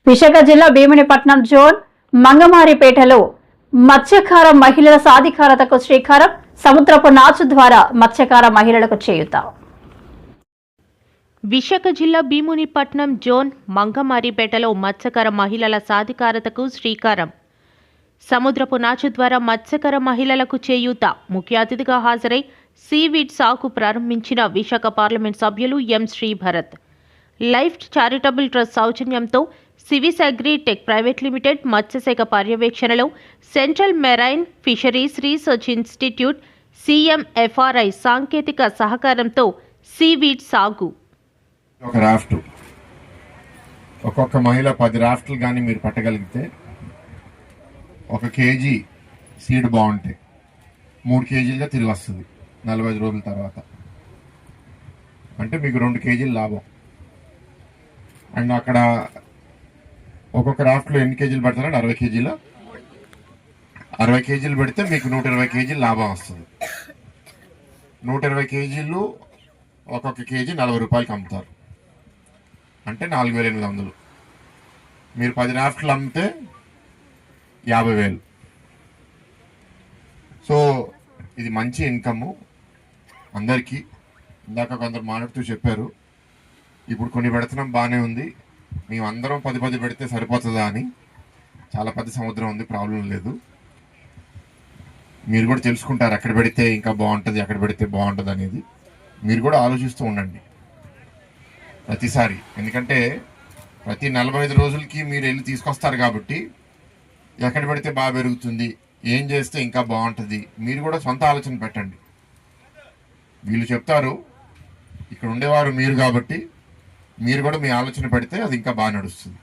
విశాఖ జిల్లా భీమునిపట్నం జోన్ మంగమారిపేటలో మత్స్యకార మహిళల సాధికారతకు శ్రీకారం. సముద్రపు నాచు ద్వారా మత్స్యకార మహిళలకు చేయూత. విశాఖ జిల్లా భీమునిపట్నం జోన్ మంగమారిపేటలో మత్స్యకార మహిళల సాధికారతకు శ్రీకారం. సముద్రపు నాచు ద్వారా మత్స్యకార మహిళలకు చేయూత. ముఖ్య అతిథిగా హాజరై సీవీడ్ సాగు ప్రారంభించిన విశాఖ పార్లమెంట్ సభ్యులు ఎం శ్రీభరత్. లైఫ్ చారిటబుల్ ట్రస్ట్ సౌజన్యంతో సివిస్ అగ్రి టెక్ ప్రైవేట్ లిమిటెడ్ మత్స్యశాఖ పర్యవేక్షణలో central marine fisheries research institute CMFRI సాంకేతిక సహకారంతో సీవీడ్ సాగు. ఒక రాఫ్ట్ ఒక్కొక్క మహిళ 10 రాఫ్ట్లు కానీ మీరు పట్టగలిగితే 1 కేజీ సీడ్ బాగుంటాయి 3 కేజీలుగా తిరిగి వస్తుంది 45 రోజుల తర్వాత. అంటే మీకు 2 కేజీలు లాభం. అండ్ అక్కడ ఒక్కొక్క రాఫ్ట్లో ఎన్ని కేజీలు పెడతారంటే 60 కేజీలు 60 కేజీలు పెడితే మీకు 120 కేజీలు లాభం వస్తుంది. 120 కేజీలు ఒక్కొక్క కేజీ 40 రూపాయలకి అమ్ముతారు. అంటే 4800. మీరు 10 రాఫ్ట్లు అమ్మితే 50,000. సో ఇది మంచి ఇన్కమ్ అందరికీ. ఇందాక కొందరు మాట్లాడుతూ చెప్పారు ఇప్పుడు కొన్ని పెడుతున్నాం బాగానే ఉంది, మేము అందరం 10 పెడితే సరిపోతుందా అని. చాలా పెద్ద సముద్రం ఉంది, ప్రాబ్లం లేదు. మీరు కూడా తెలుసుకుంటారు ఎక్కడ పెడితే ఇంకా బాగుంటుంది, ఎక్కడ పెడితే బాగుంటుంది అనేది. మీరు కూడా ఆలోచిస్తూ ఉండండి ప్రతిసారి. ఎందుకంటే ప్రతి 45 రోజులకి మీరు వెళ్ళి తీసుకొస్తారు కాబట్టి ఎక్కడ పెడితే బాగా పెరుగుతుంది, ఏం చేస్తే ఇంకా బాగుంటుంది, మీరు కూడా సొంత ఆలోచన పెట్టండి. వీళ్ళు చెప్తారు, ఇక్కడ ఉండేవారు మీరు కాబట్టి మీరు కూడా మీ ఆలోచన పెడితే అది ఇంకా బాగా నడుస్తుంది.